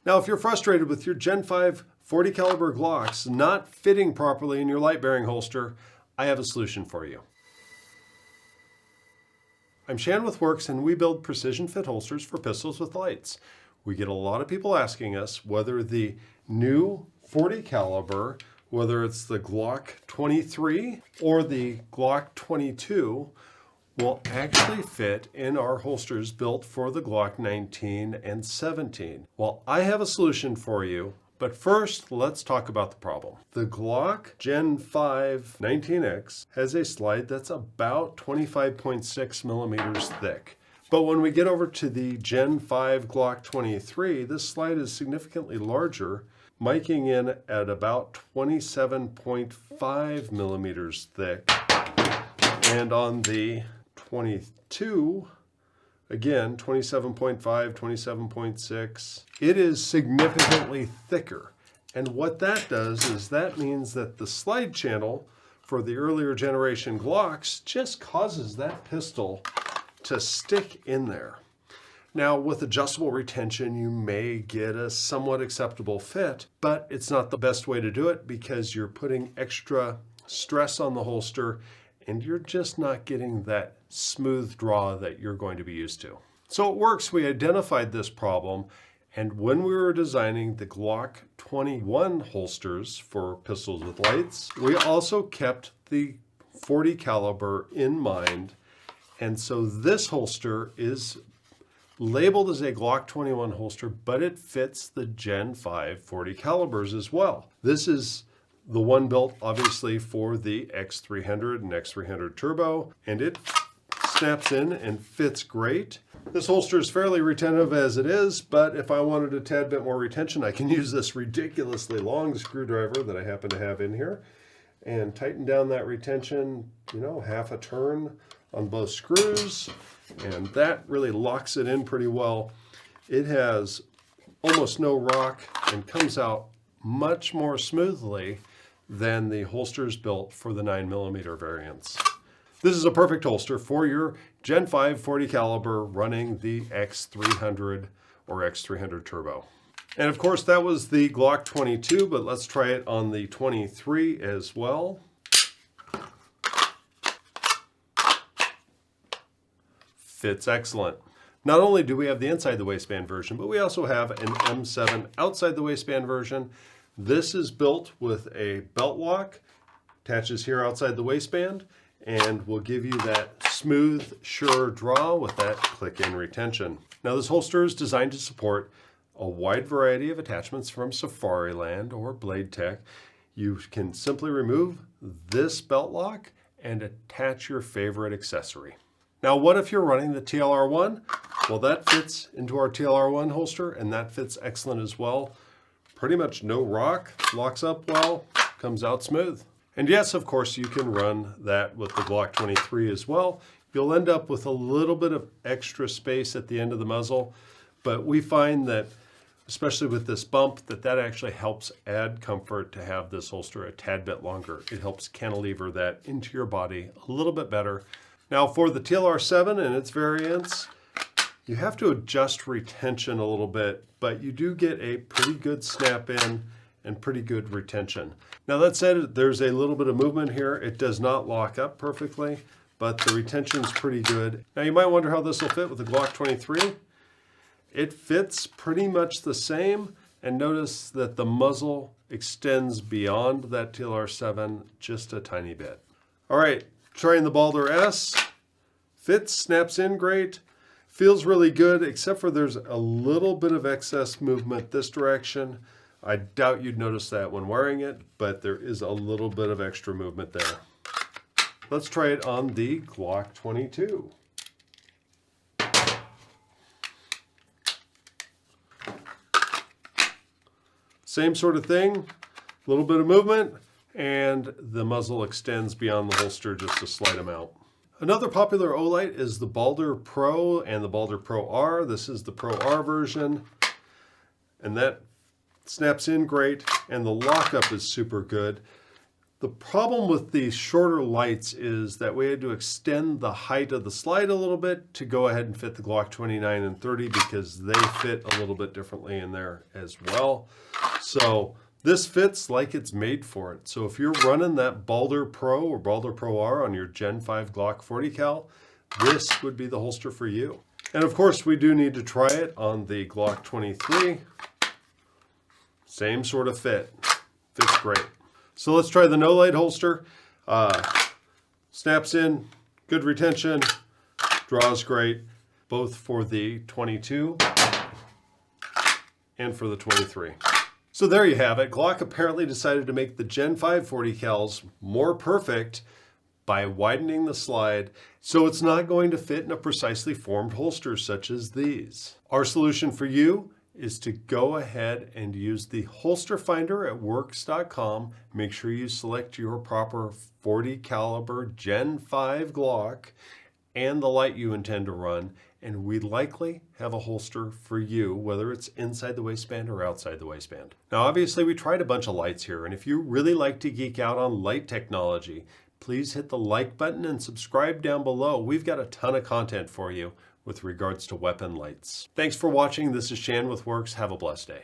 Now, if you're frustrated with your Gen 5 40 caliber Glocks not fitting properly in your light bearing holster, I have a solution for you. I'm Shan with Werkz, and we build precision fit holsters for pistols with lights. We get a lot of people asking us whether the new 40 caliber, whether it's the Glock 23 or the Glock 22, will actually fit in our holsters built for the Glock 19 and 17. Well, I have a solution for you, but first let's talk about the problem. The Glock Gen 5 19X has a slide that's about 25.6 millimeters thick. But when we get over to the Gen 5 Glock 23, this slide is significantly larger, miking in at about 27.5 millimeters thick. And on the 22, again, 27.5, 27.6. It is significantly thicker. And what that does is that means that the slide channel for the earlier generation Glocks just causes that pistol to stick in there. Now, with adjustable retention, you may get a somewhat acceptable fit, but it's not the best way to do it because you're putting extra stress on the holster and you're just not getting that smooth draw that you're going to be used to. So at Werkz, we identified this problem, and when we were designing the Glock 21 holsters for pistols with lights, we also kept the 40 caliber in mind. And so this holster is labeled as a Glock 21 holster, but it fits the Gen 5 40 calibers as well. This is the one built obviously for the X300 and X300 Turbo, and it snaps in and fits great. This holster is fairly retentive as it is, but if I wanted a tad bit more retention, I can use this ridiculously long screwdriver that I happen to have in here and tighten down that retention, half a turn on both screws, and that really locks it in pretty well. It has almost no rock and comes out much more smoothly than the holsters built for the 9mm variants. This is a perfect holster for your Gen 5 40 caliber running the X300 or X300 Turbo. And of course that was the Glock 22, but let's try it on the 23 as well. Fits excellent. Not only do we have the inside the waistband version, but we also have an M7 outside the waistband version. This is built with a belt lock, attaches here outside the waistband, and will give you that smooth, sure draw with that click-in retention. Now this holster is designed to support a wide variety of attachments from Safariland or Blade Tech. You can simply remove this belt lock and attach your favorite accessory. Now, what if you're running the TLR-1? Well, that fits into our TLR-1 holster, and that fits excellent as well. Pretty much no rock, locks up well, comes out smooth. And yes, of course, you can run that with the Glock 23 as well. You'll end up with a little bit of extra space at the end of the muzzle, but we find that, especially with this bump, that actually helps add comfort to have this holster a tad bit longer. It helps cantilever that into your body a little bit better. Now for the TLR-7 and its variants, you have to adjust retention a little bit, but you do get a pretty good snap in and pretty good retention. Now that said, there's a little bit of movement here. It does not lock up perfectly, but the retention is pretty good. Now you might wonder how this will fit with the Glock 23. It fits pretty much the same, and notice that the muzzle extends beyond that TLR-7 just a tiny bit. All right, trying the Balder S. Fits, snaps in great, feels really good, except for there's a little bit of excess movement this direction. I doubt you'd notice that when wearing it, but there is a little bit of extra movement there. Let's try it on the Glock 22. Same sort of thing, a little bit of movement, and the muzzle extends beyond the holster just a slight amount. Another popular Olight is the Balder Pro and the Balder Pro R. This is the Pro R version, and that snaps in great, and the lockup is super good. The problem with these shorter lights is that we had to extend the height of the slide a little bit to go ahead and fit the Glock 29 and 30 because they fit a little bit differently in there as well. So this fits like it's made for it. So if you're running that Balder Pro or Balder Pro R on your Gen 5 Glock 40 cal, this would be the holster for you. And of course, we do need to try it on the Glock 23. Same sort of fit. Fits great. So let's try the no light holster. Snaps in, good retention, draws great, both for the 22 and for the 23. So there you have it. Glock apparently decided to make the Gen 5 40 cals more perfect by widening the slide so it's not going to fit in a precisely formed holster such as these. Our solution for you is to go ahead and use the holster finder at werkz.com. Make sure you select your proper 40 caliber Gen 5 Glock and the light you intend to run, and we likely have a holster for you, whether it's inside the waistband or outside the waistband. Now, obviously, we tried a bunch of lights here, and if you really like to geek out on light technology, please hit the like button and subscribe down below. We've got a ton of content for you with regards to weapon lights. Thanks for watching. This is Shan with Werkz. Have a blessed day.